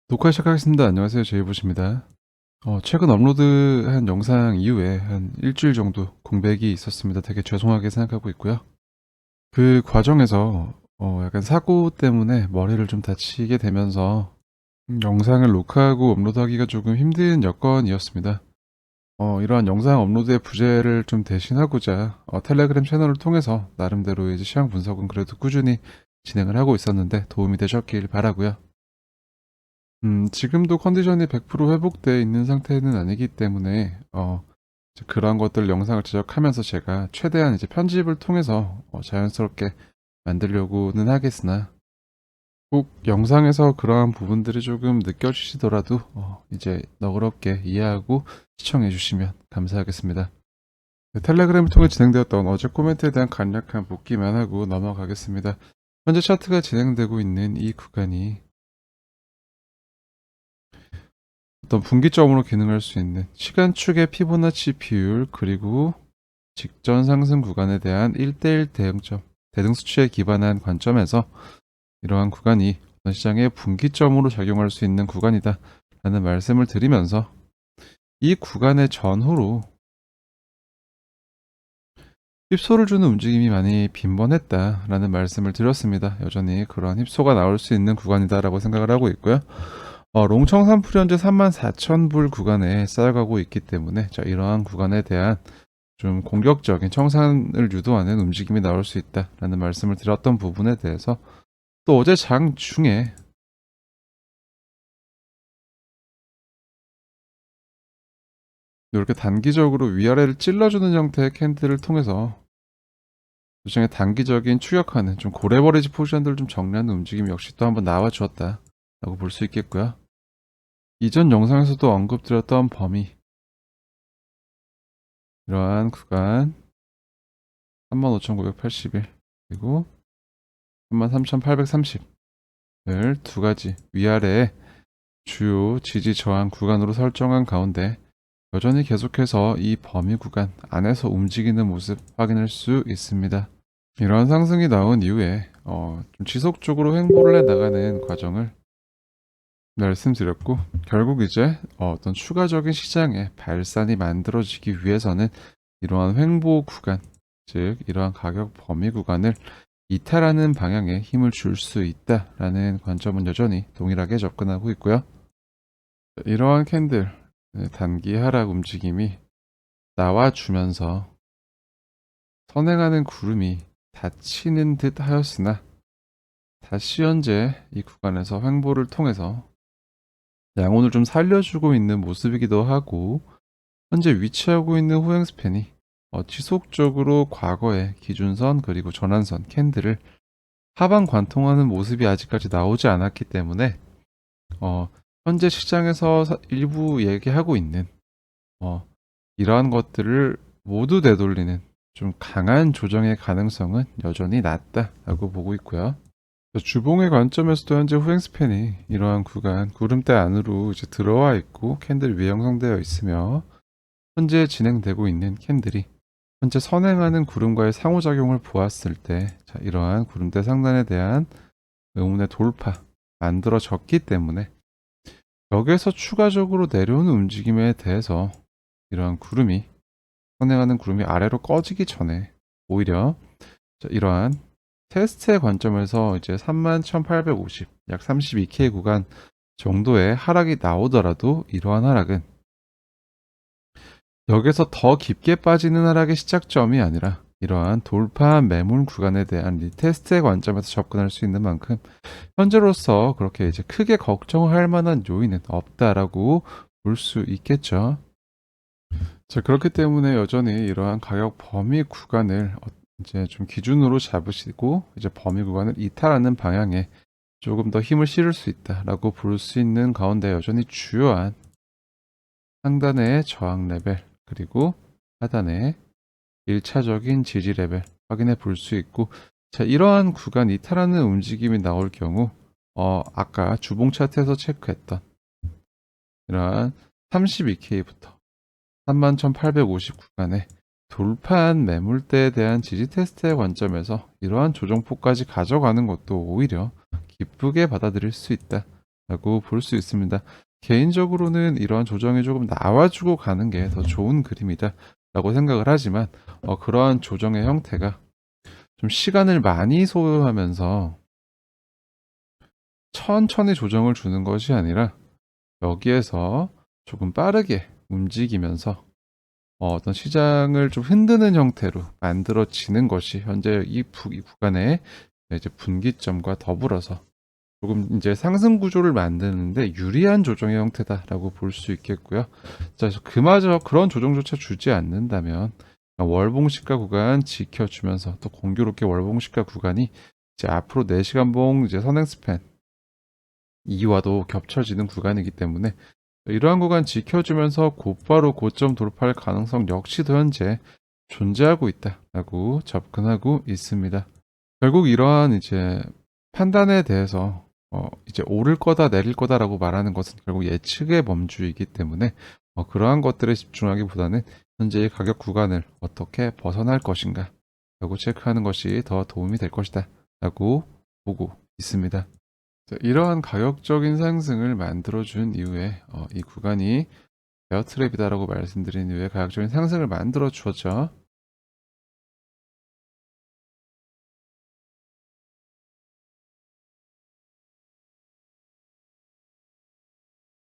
녹화 시작하겠습니다. 안녕하세요. 제이봇입니다. 최근 업로드한 영상 이후에 한 일주일 정도 공백이 있었습니다. 되게 죄송하게 생각하고 있고요. 그 과정에서 약간 사고 때문에 머리를 좀 다치게 되면서 영상을 녹화하고 업로드하기가 조금 힘든 여건이었습니다. 이러한 영상 업로드의 부재를 좀 대신하고자 텔레그램 채널을 통해서 나름대로 이제 시황 분석은 그래도 꾸준히 진행을 하고 있었는데 도움이 되셨길 바라고요. 지금도 컨디션이 100% 회복되어 있는 상태는 아니기 때문에 이제 그런 것들 영상을 제작하면서 제가 최대한 이제 편집을 통해서 자연스럽게 만들려고는 하겠으나 꼭 영상에서 그러한 부분들이 조금 느껴지시더라도 이제 너그럽게 이해하고 시청해 주시면 감사하겠습니다. 네, 텔레그램을 통해 진행되었던 어제 코멘트에 대한 간략한 복기만 하고 넘어가겠습니다. 현재 차트가 진행되고 있는 이 구간이 어떤 분기점으로 기능할 수 있는 시간축의 피보나치 비율 그리고 직전 상승 구간에 대한 1대1 대응점, 대등 수치에 기반한 관점에서 이러한 구간이 어떤 시장의 분기점으로 작용할 수 있는 구간이다 라는 말씀을 드리면서 이 구간의 전후로 휩소를 주는 움직임이 많이 빈번했다 라는 말씀을 드렸습니다. 여전히 그러한 휩소가 나올 수 있는 구간이다 라고 생각을 하고 있고요. 롱청산풀이 현재 34,000불 구간에 쌓여가고 있기 때문에 자, 이러한 구간에 대한 좀 공격적인 청산을 유도하는 움직임이 나올 수 있다라는 말씀을 드렸던 부분에 대해서 또 어제 장 중에 이렇게 단기적으로 위아래를 찔러주는 형태의 캔들을 통해서 시장의 단기적인 추격하는 좀 고래버리지 포지션들을 좀 정리하는 움직임이 역시 또 한번 나와 주었다라고 볼 수 있겠고요. 이전 영상에서도 언급드렸던 범위 이러한 구간 35,981 그리고 33,830을 두 가지 위아래에 주요 지지 저항 구간으로 설정한 가운데 여전히 계속해서 이 범위 구간 안에서 움직이는 모습 확인할 수 있습니다. 이러한 상승이 나온 이후에 좀 지속적으로 횡보를 해 나가는 과정을 말씀드렸고 결국 이제 어떤 추가적인 시장의 발산이 만들어지기 위해서는 이러한 횡보 구간 즉 이러한 가격 범위 구간을 이탈하는 방향에 힘을 줄 수 있다라는 관점은 여전히 동일하게 접근하고 있고요. 이러한 캔들 단기 하락 움직임이 나와주면서 선행하는 구름이 닫히는 듯 하였으나 다시 현재 이 구간에서 횡보를 통해서 양온을 좀 살려주고 있는 모습이기도 하고 현재 위치하고 있는 호행 스팬이 지속적으로 과거의 기준선 그리고 전환선 캔들을 하방 관통하는 모습이 아직까지 나오지 않았기 때문에 현재 시장에서 일부 얘기하고 있는 이러한 것들을 모두 되돌리는 좀 강한 조정의 가능성은 여전히 낮다라고 보고 있고요. 주봉의 관점에서도 현재 후행 스팬이 이러한 구간 구름대 안으로 이제 들어와 있고 캔들 위에 형성되어 있으며 현재 진행되고 있는 캔들이 현재 선행하는 구름과의 상호작용을 보았을 때 자, 이러한 구름대 상단에 대한 의문의 돌파 만들어졌기 때문에 여기에서 추가적으로 내려오는 움직임에 대해서 이러한 구름이 선행하는 구름이 아래로 꺼지기 전에 오히려 자, 이러한 테스트의 관점에서 이제 31,850, 약 32K 구간 정도의 하락이 나오더라도 이러한 하락은 여기서 더 깊게 빠지는 하락의 시작점이 아니라 이러한 돌파한 매물 구간에 대한 리테스트의 관점에서 접근할 수 있는 만큼 현재로서 그렇게 이제 크게 걱정할 만한 요인은 없다라고 볼 수 있겠죠. 자, 그렇기 때문에 여전히 이러한 가격 범위 구간을 이제 좀 기준으로 잡으시고 이제 범위 구간을 이탈하는 방향에 조금 더 힘을 실을 수 있다라고 볼 수 있는 가운데 여전히 주요한 상단의 저항 레벨 그리고 하단의 1차적인 지지 레벨 확인해 볼 수 있고 자, 이러한 구간 이탈하는 움직임이 나올 경우 아까 주봉 차트에서 체크했던 이러한 32K부터 31,850 구간에 돌파한 매물대에 대한 지지 테스트의 관점에서 이러한 조정폭까지 가져가는 것도 오히려 기쁘게 받아들일 수 있다 라고 볼 수 있습니다. 개인적으로는 이러한 조정이 조금 나와주고 가는 게 더 좋은 그림이다 라고 생각을 하지만 그러한 조정의 형태가 좀 시간을 많이 소요하면서 천천히 조정을 주는 것이 아니라 여기에서 조금 빠르게 움직이면서 어떤 시장을 좀 흔드는 형태로 만들어지는 것이 현재 이 구간의 이제 분기점과 더불어서 조금 이제 상승 구조를 만드는데 유리한 조정의 형태다라고 볼 수 있겠고요. 자, 그래서 그마저 그런 조정조차 주지 않는다면 월봉시가 구간 지켜주면서 또 공교롭게 월봉시가 구간이 이제 앞으로 4시간봉 이제 선행 스팬 2와도 겹쳐지는 구간이기 때문에 이러한 구간 지켜주면서 곧바로 고점 돌파할 가능성 역시도 현재 존재하고 있다라고 접근하고 있습니다. 결국 이러한 이제 판단에 대해서 이제 오를 거다 내릴 거다라고 말하는 것은 결국 예측의 범주이기 때문에 그러한 것들에 집중하기보다는 현재의 가격 구간을 어떻게 벗어날 것인가 라고 체크하는 것이 더 도움이 될 것이다 라고 보고 있습니다. 자, 이러한 가격적인 상승을 만들어준 이후에 이 구간이 베어 트랩이다라고 말씀드린 이후에 가격적인 상승을 만들어 주었죠.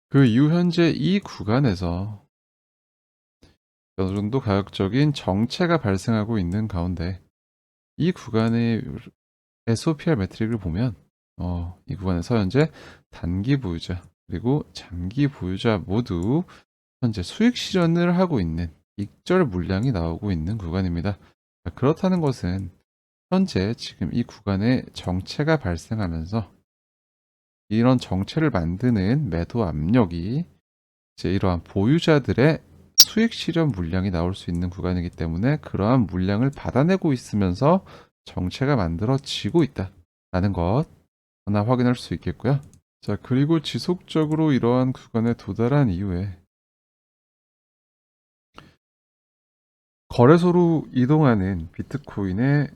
그 이후 현재 이 구간에서 어느 정도 가격적인 정체가 발생하고 있는 가운데 이 구간의 SOPR 매트릭을 보면 이 구간에서 현재 단기 보유자 그리고 장기 보유자 모두 현재 수익 실현을 하고 있는 익절 물량이 나오고 있는 구간입니다. 자, 그렇다는 것은 현재 지금 이 구간에 정체가 발생하면서 이런 정체를 만드는 매도 압력이 이제 이러한 보유자들의 수익 실현 물량이 나올 수 있는 구간이기 때문에 그러한 물량을 받아내고 있으면서 정체가 만들어지고 있다라는 것 하나 확인할 수 있겠고요. 자, 그리고 지속적으로 이러한 구간에 도달한 이후에 거래소로 이동하는 비트코인의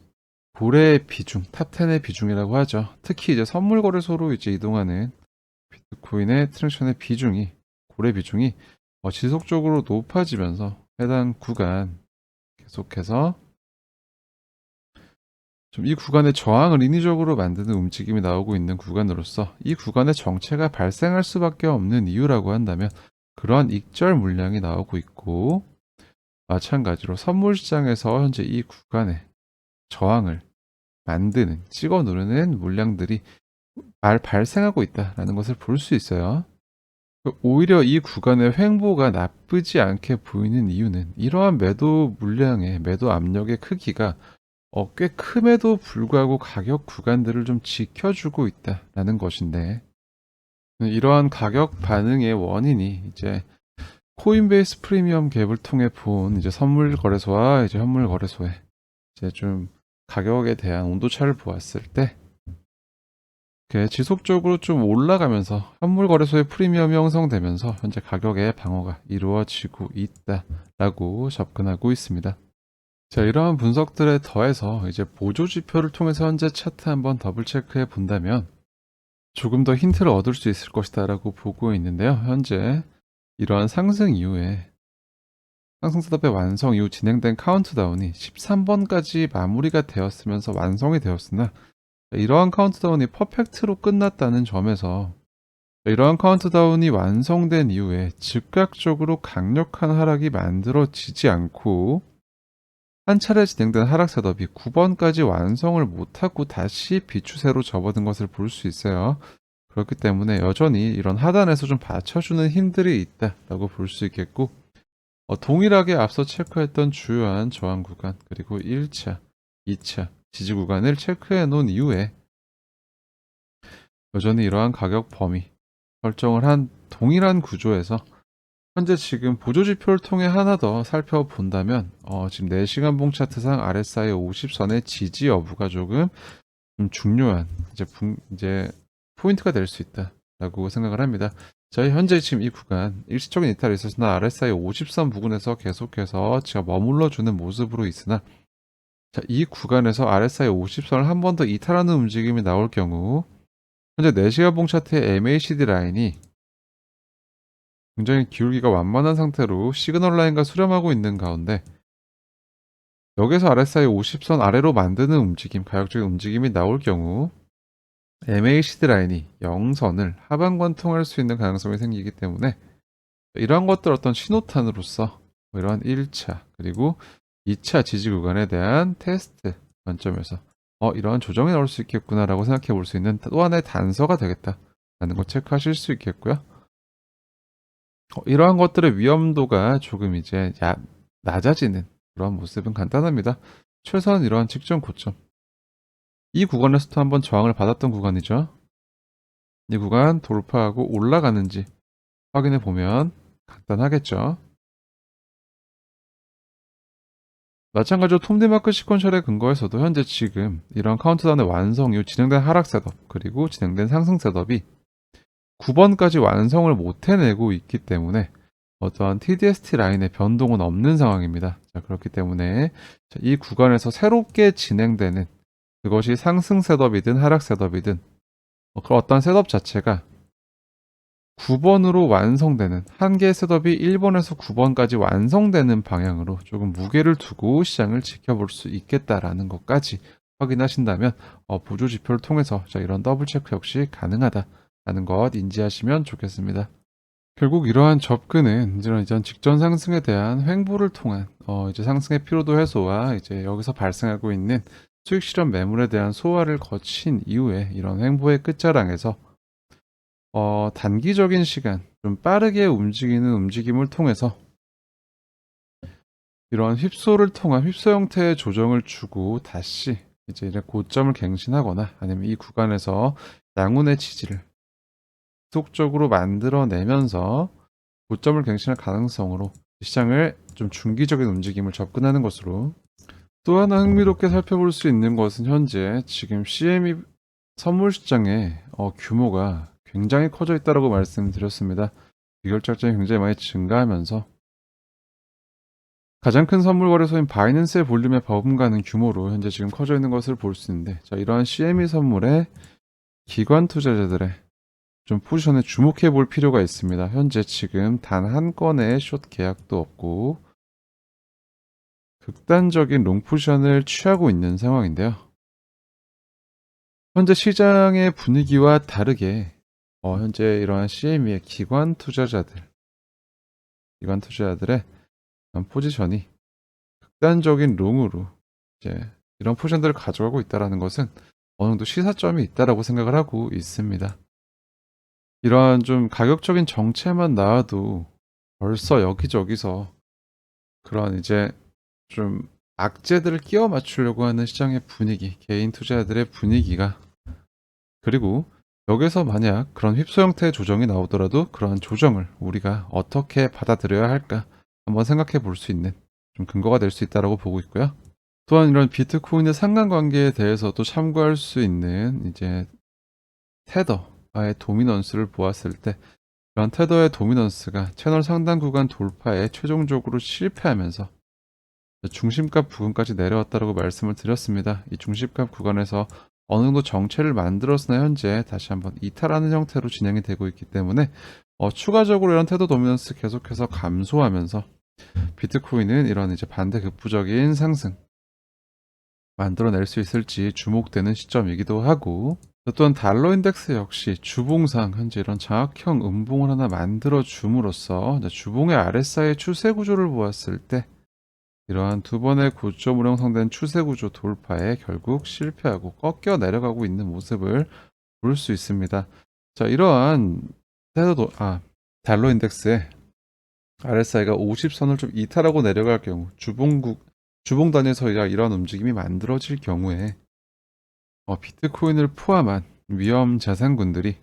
고래 비중, 탑10의 비중이라고 하죠. 특히 이제 선물 거래소로 이제 이동하는 비트코인의 트랜잭션의 비중이, 고래 비중이 지속적으로 높아지면서 해당 구간 계속해서 좀 이 구간의 저항을 인위적으로 만드는 움직임이 나오고 있는 구간으로서 이 구간의 정체가 발생할 수밖에 없는 이유라고 한다면 그러한 익절 물량이 나오고 있고 마찬가지로 선물 시장에서 현재 이 구간의 저항을 만드는, 찍어 누르는 물량들이 발생하고 있다라는 것을 볼 수 있어요. 오히려 이 구간의 횡보가 나쁘지 않게 보이는 이유는 이러한 매도 물량의 매도 압력의 크기가 꽤 큼에도 불구하고 가격 구간들을 좀 지켜주고 있다라는 것인데 이러한 가격 반응의 원인이 이제 코인베이스 프리미엄 갭을 통해 본 이제 선물 거래소와 이제 현물 거래소의 이제 좀 가격에 대한 온도차를 보았을 때 지속적으로 좀 올라가면서 현물 거래소의 프리미엄이 형성되면서 현재 가격의 방어가 이루어지고 있다라고 접근하고 있습니다. 자, 이러한 분석들에 더해서 이제 보조 지표를 통해서 현재 차트 한번 더블 체크해 본다면 조금 더 힌트를 얻을 수 있을 것이다라고 보고 있는데요. 현재 이러한 상승 이후에 상승 셋업의 완성 이후 진행된 카운트다운이 13번까지 마무리가 되었으면서 완성이 되었으나 이러한 카운트다운이 퍼펙트로 끝났다는 점에서 이러한 카운트다운이 완성된 이후에 즉각적으로 강력한 하락이 만들어지지 않고 한 차례 진행된 하락 셋업이 9번까지 완성을 못하고 다시 비추세로 접어든 것을 볼 수 있어요. 그렇기 때문에 여전히 이런 하단에서 좀 받쳐주는 힘들이 있다라고 볼 수 있겠고 동일하게 앞서 체크했던 주요한 저항 구간 그리고 1차, 2차 지지 구간을 체크해 놓은 이후에 여전히 이러한 가격 범위 설정을 한 동일한 구조에서 현재 지금 보조 지표를 통해 하나 더 살펴본다면 지금 4시간 봉 차트상 RSI 50선의 지지 여부가 조금 좀 중요한 이제 포인트가 될 수 있다라고 생각을 합니다. 자, 현재 지금 이 구간 일시적인 이탈이 있었으나 RSI 50선 부근에서 계속해서 제가 머물러 주는 모습으로 있으나 자, 이 구간에서 RSI 50선을 한 번 더 이탈하는 움직임이 나올 경우 현재 4시간봉 차트의 MACD 라인이 굉장히 기울기가 완만한 상태로 시그널 라인과 수렴하고 있는 가운데 여기서 RSI 50선 아래로 만드는 움직임, 가격적인 움직임이 나올 경우 MACD 라인이 0선을 하방관통할 수 있는 가능성이 생기기 때문에 이러한 것들 어떤 신호탄으로서 이러한 1차 그리고 2차 지지 구간에 대한 테스트 관점에서 이러한 조정이 나올 수 있겠구나라고 생각해 볼 수 있는 또 하나의 단서가 되겠다라는 거 체크하실 수 있겠고요. 이러한 것들의 위험도가 조금 이제 낮아지는 그런 모습은 간단합니다. 최소한 이러한 직전 고점. 이 구간에서도 한번 저항을 받았던 구간이죠. 이 구간 돌파하고 올라가는지 확인해 보면 간단하겠죠. 마찬가지로 톰디마크 시퀀셜에 근거해서도 현재 지금 이런 카운트다운의 완성 이후 진행된 하락 셋업 그리고 진행된 상승 셋업이 9번까지 완성을 못 해내고 있기 때문에 어떠한 TDST 라인의 변동은 없는 상황입니다. 자, 그렇기 때문에 이 구간에서 새롭게 진행되는 그것이 상승 셋업이든 하락 셋업이든 그런 어떤 셋업 자체가 9번으로 완성되는 한 개의 셋업이 1번에서 9번까지 완성되는 방향으로 조금 무게를 두고 시장을 지켜볼 수 있겠다라는 것까지 확인하신다면 보조 지표를 통해서 이런 더블 체크 역시 가능하다라는 것 인지하시면 좋겠습니다. 결국 이러한 접근은 이전 직전 상승에 대한 횡보를 통한 이제 상승의 피로도 해소와 이제 여기서 발생하고 있는 수익 실현 매물에 대한 소화를 거친 이후에 이런 횡보의 끝자락에서 단기적인 시간 좀 빠르게 움직이는 움직임을 통해서 이러한 휩소를 통한 휩소 형태의 조정을 주고 다시 이제 고점을 갱신하거나 아니면 이 구간에서 양운의 지지를 지속적으로 만들어내면서 고점을 갱신할 가능성으로 시장을 좀 중기적인 움직임을 접근하는 것으로 또 하나 흥미롭게 살펴볼 수 있는 것은 현재 지금 CME 선물 시장의 규모가 굉장히 커져 있다고 말씀드렸습니다. 비결착장이 굉장히 많이 증가하면서 가장 큰 선물 거래소인 바이낸스의 볼륨에 버금가는 규모로 현재 지금 커져 있는 것을 볼 수 있는데 이러한 CME 선물의 기관 투자자들의 좀 포지션에 주목해 볼 필요가 있습니다. 현재 지금 단 한 건의 숏 계약도 없고 극단적인 롱 포지션을 취하고 있는 상황인데요. 현재 시장의 분위기와 다르게 현재 이러한 CME의 기관 투자자들의 포지션이 극단적인 롱으로 이제 이런 포지션들을 가져가고 있다는 것은 어느 정도 시사점이 있다라고 생각을 하고 있습니다. 이러한 좀 가격적인 정체만 나와도 벌써 여기저기서 그런 이제 좀 악재들을 끼워 맞추려고 하는 시장의 분위기, 개인 투자자들의 분위기가 그리고 여기서 만약 그런 휩소 형태의 조정이 나오더라도 그러한 조정을 우리가 어떻게 받아들여야 할까 한번 생각해 볼 수 있는 좀 근거가 될 수 있다고 보고 있고요. 또한 이런 비트코인의 상관관계에 대해서도 참고할 수 있는 이제 테더와의 도미넌스를 보았을 때 이런 테더의 도미넌스가 채널 상단 구간 돌파에 최종적으로 실패하면서 중심값 부근까지 내려왔다고 말씀을 드렸습니다. 이 중심값 구간에서 어느 정도 정체를 만들었으나 현재 다시 한번 이탈하는 형태로 진행이 되고 있기 때문에 추가적으로 이런 테더 도미넌스 계속해서 감소하면서 비트코인은 이런 이제 반대급부적인 상승 만들어낼 수 있을지 주목되는 시점이기도 하고 또한 달러 인덱스 역시 주봉상 현재 이런 장악형 음봉을 하나 만들어 줌으로써 주봉의 RSI 추세 구조를 보았을 때 이러한 두 번의 고점으로 형성된 추세 구조 돌파에 결국 실패하고 꺾여 내려가고 있는 모습을 볼 수 있습니다. 자, 이러한 달러 인덱스의 RSI가 50선을 좀 이탈하고 내려갈 경우 주봉 단에서 이러한 움직임이 만들어질 경우에 비트코인을 포함한 위험 자산군들이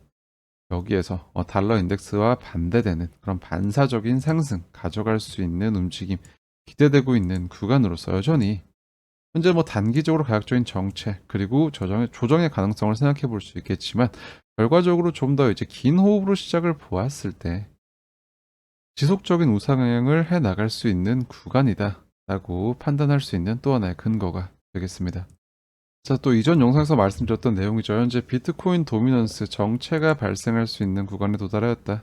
여기에서 달러 인덱스와 반대되는 그런 반사적인 상승 가져갈 수 있는 움직임 기대되고 있는 구간으로서 여전히 현재 단기적으로 가격적인 정체 그리고 조정의 가능성을 생각해 볼 수 있겠지만 결과적으로 좀 더 이제 긴 호흡으로 시작을 보았을 때 지속적인 우상향을 해 나갈 수 있는 구간이다라고 판단할 수 있는 또 하나의 근거가 되겠습니다. 자, 또 이전 영상에서 말씀드렸던 내용이죠. 현재 비트코인 도미넌스 정체가 발생할 수 있는 구간에 도달하였다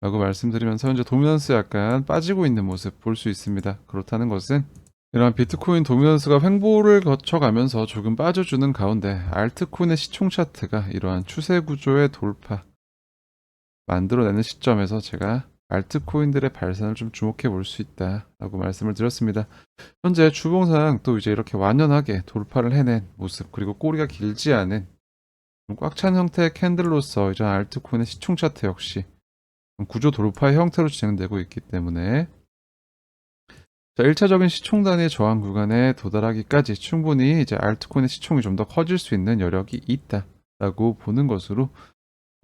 라고 말씀드리면서 현재 도미넌스 약간 빠지고 있는 모습 볼 수 있습니다. 그렇다는 것은 이러한 비트코인 도미넌스가 횡보를 거쳐가면서 조금 빠져주는 가운데 알트코인의 시총 차트가 이러한 추세 구조의 돌파 만들어내는 시점에서 제가 알트코인들의 발산을 좀 주목해 볼 수 있다라고 말씀을 드렸습니다. 현재 주봉상 또 이제 이렇게 완연하게 돌파를 해낸 모습, 그리고 꼬리가 길지 않은 꽉 찬 형태의 캔들로서 이제 알트코인의 시총 차트 역시 구조 돌파의 형태로 진행되고 있기 때문에 자, 1차적인 시총 단위 저항 구간에 도달하기까지 충분히 이제 알트코인의 시총이 좀 더 커질 수 있는 여력이 있다라고 보는 것으로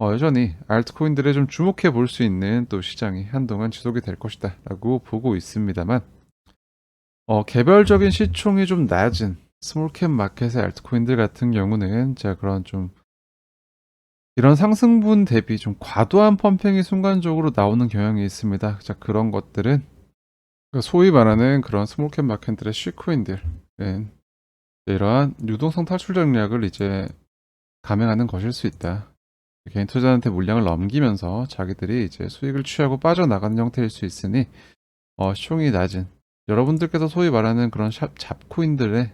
여전히 알트코인들에 좀 주목해 볼 수 있는 또 시장이 한동안 지속이 될 것이다 라고 보고 있습니다만 개별적인 시총이 좀 낮은 스몰캡 마켓의 알트코인들 같은 경우는 자, 그런 좀 이런 상승분 대비 좀 과도한 펌핑이 순간적으로 나오는 경향이 있습니다. 자, 그런 것들은 소위 말하는 그런 스몰캡 마켓들의 C코인들은 이러한 유동성 탈출 전략을 이제 감행하는 것일 수 있다. 개인 투자한테 물량을 넘기면서 자기들이 이제 수익을 취하고 빠져나가는 형태일 수 있으니 시총이 낮은 여러분들께서 소위 말하는 그런 잡코인들의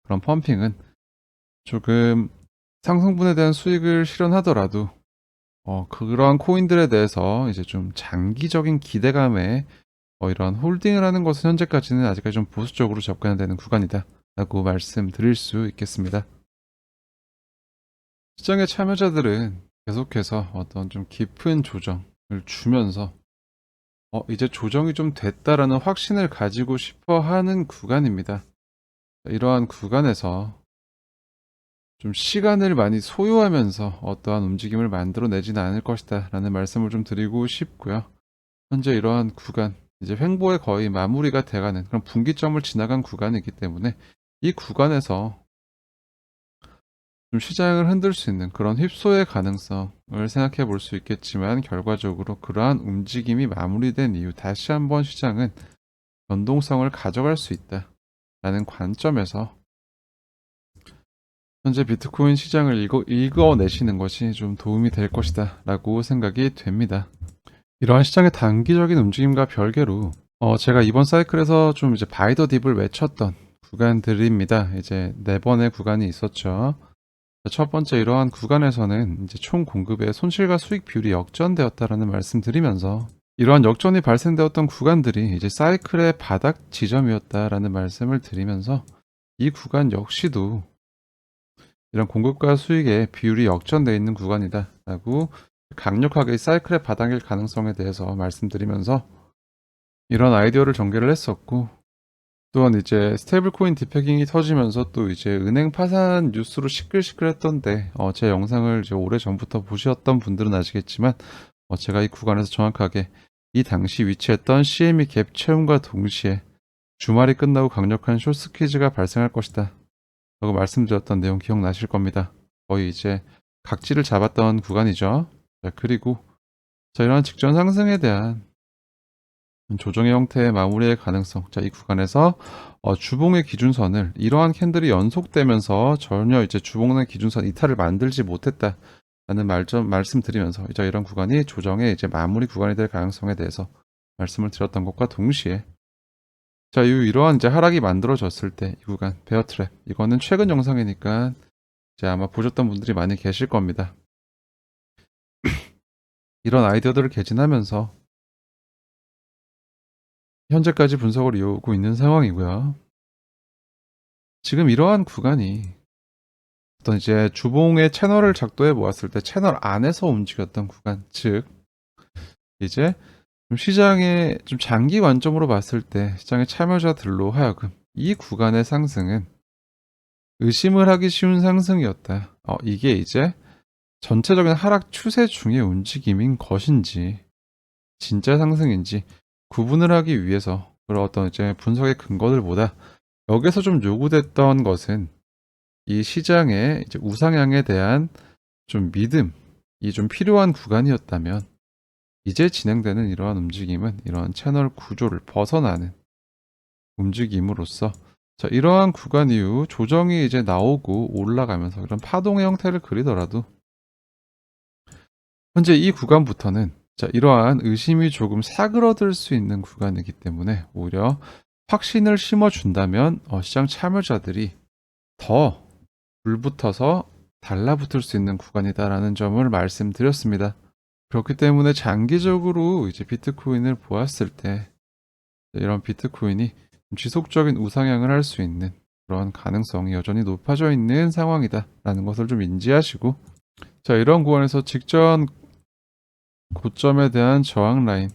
그런 펌핑은 조금 상승분에 대한 수익을 실현하더라도 그러한 코인들에 대해서 이제 좀 장기적인 기대감에 이러한 홀딩을 하는 것은 현재까지는 아직까지 좀 보수적으로 접근해야 되는 구간이다 라고 말씀드릴 수 있겠습니다. 시장의 참여자들은 계속해서 어떤 좀 깊은 조정을 주면서 이제 조정이 좀 됐다라는 확신을 가지고 싶어 하는 구간입니다. 이러한 구간에서 좀 시간을 많이 소요하면서 어떠한 움직임을 만들어내지는 않을 것이다 라는 말씀을 좀 드리고 싶고요. 현재 이러한 구간, 이제 횡보의 거의 마무리가 돼가는 그런 분기점을 지나간 구간이기 때문에 이 구간에서 좀 시장을 흔들 수 있는 그런 휩소의 가능성을 생각해 볼 수 있겠지만, 결과적으로 그러한 움직임이 마무리된 이후 다시 한번 시장은 변동성을 가져갈 수 있다 라는 관점에서 현재 비트코인 시장을 읽어내시는 것이 좀 도움이 될 것이다 라고 생각이 됩니다. 이러한 시장의 단기적인 움직임과 별개로 제가 이번 사이클에서 좀 이제 바이 더 딥을 외쳤던 구간들입니다. 이제 4번의 구간이 있었죠. 첫 번째, 이러한 구간에서는 이제 총 공급의 손실과 수익 비율이 역전되었다라는 말씀드리면서 이러한 역전이 발생되었던 구간들이 이제 사이클의 바닥 지점이었다라는 말씀을 드리면서 이 구간 역시도 이런 공급과 수익의 비율이 역전되어 있는 구간이다 라고 강력하게 사이클의 바닥일 가능성에 대해서 말씀드리면서 이런 아이디어를 전개를 했었고, 또한 이제 스테이블 코인 디패깅이 터지면서 또 이제 은행 파산 뉴스로 시끌시끌했던데 제 영상을 이제 오래 전부터 보셨던 분들은 아시겠지만 제가 이 구간에서 정확하게 이 당시 위치했던 CME 갭 채움과 동시에 주말이 끝나고 강력한 숏 스퀴즈가 발생할 것이다 라고 말씀드렸던 내용 기억나실 겁니다. 거의 이제 각지를 잡았던 구간이죠. 자, 그리고 이러한 직전 상승에 대한 조정의 형태의 마무리의 가능성, 자, 이 구간에서 주봉의 기준선을 이러한 캔들이 연속되면서 전혀 이제 주봉의 기준선 이탈을 만들지 못했다라는 말씀드리면서 이제 이런 구간이 조정의 이제 마무리 구간이 될 가능성에 대해서 말씀을 드렸던 것과 동시에 자, 이러한 이제 하락이 만들어졌을 때 이 구간 베어 트랩, 이거는 최근 영상이니까 이제 아마 보셨던 분들이 많이 계실 겁니다. 이런 아이디어들을 개진하면서 현재까지 분석을 이어오고 있는 상황이고요. 지금 이러한 구간이 어떤 이제 주봉의 채널을 작동해 보았을 때 채널 안에서 움직였던 구간, 즉 이제 좀 시장의 좀 장기 관점으로 봤을 때 시장의 참여자들로 하여금 이 구간의 상승은 의심을 하기 쉬운 상승이었다. 이게 이제 전체적인 하락 추세 중의 움직임인 것인지 진짜 상승인지 구분을 하기 위해서 그런 어떤 이제 분석의 근거들보다 여기서 좀 요구됐던 것은 이 시장의 이제 우상향에 대한 좀 믿음이 좀 필요한 구간이었다면, 이제 진행되는 이러한 움직임은 이러한 채널 구조를 벗어나는 움직임으로써 자, 이러한 구간 이후 조정이 이제 나오고 올라가면서 이런 파동의 형태를 그리더라도 현재 이 구간부터는 자, 이러한 의심이 조금 사그러들 수 있는 구간이기 때문에 오히려 확신을 심어준다면 시장 참여자들이 더 불붙어서 달라붙을 수 있는 구간이다라는 점을 말씀드렸습니다. 그렇기 때문에 장기적으로 이제 비트코인을 보았을 때 이런 비트코인이 지속적인 우상향을 할 수 있는 그런 가능성이 여전히 높아져 있는 상황이다라는 것을 좀 인지하시고, 자, 이런 구간에서 직전 고점에 대한 저항 라인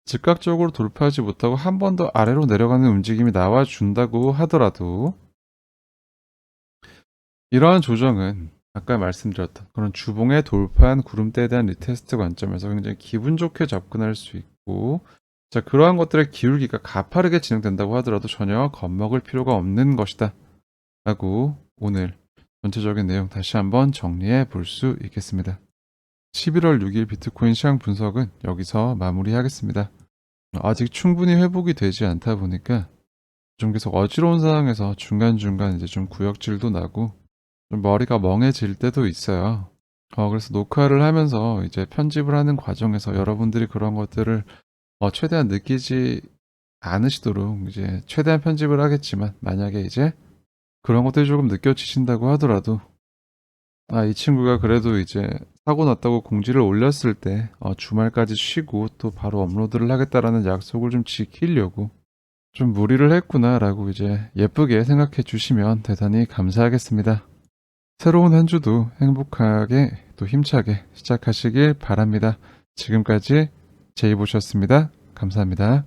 즉각적으로 돌파하지 못하고 한 번 더 아래로 내려가는 움직임이 나와준다고 하더라도 이러한 조정은 아까 말씀드렸던 그런 주봉에 돌파한 구름대에 대한 리테스트 관점에서 굉장히 기분 좋게 접근할 수 있고, 자, 그러한 것들의 기울기가 가파르게 진행된다고 하더라도 전혀 겁먹을 필요가 없는 것이다 라고 오늘 전체적인 내용 다시 한번 정리해 볼 수 있겠습니다. 11월 6일 비트코인 시장 분석은 여기서 마무리하겠습니다. 아직 충분히 회복이 되지 않다 보니까 좀 계속 어지러운 상황에서 중간중간 이제 좀 구역질도 나고 좀 머리가 멍해질 때도 있어요. 그래서 녹화를 하면서 이제 편집을 하는 과정에서 여러분들이 그런 것들을 최대한 느끼지 않으시도록 이제 최대한 편집을 하겠지만, 만약에 이제 그런 것들이 조금 느껴지신다고 하더라도 이 친구가 그래도 이제 사고 났다고 공지를 올렸을 때 주말까지 쉬고 또 바로 업로드를 하겠다라는 약속을 좀 지키려고 좀 무리를 했구나라고 이제 예쁘게 생각해 주시면 대단히 감사하겠습니다. 새로운 한 주도 행복하게 또 힘차게 시작하시길 바랍니다. 지금까지 제이보셨습니다. 감사합니다.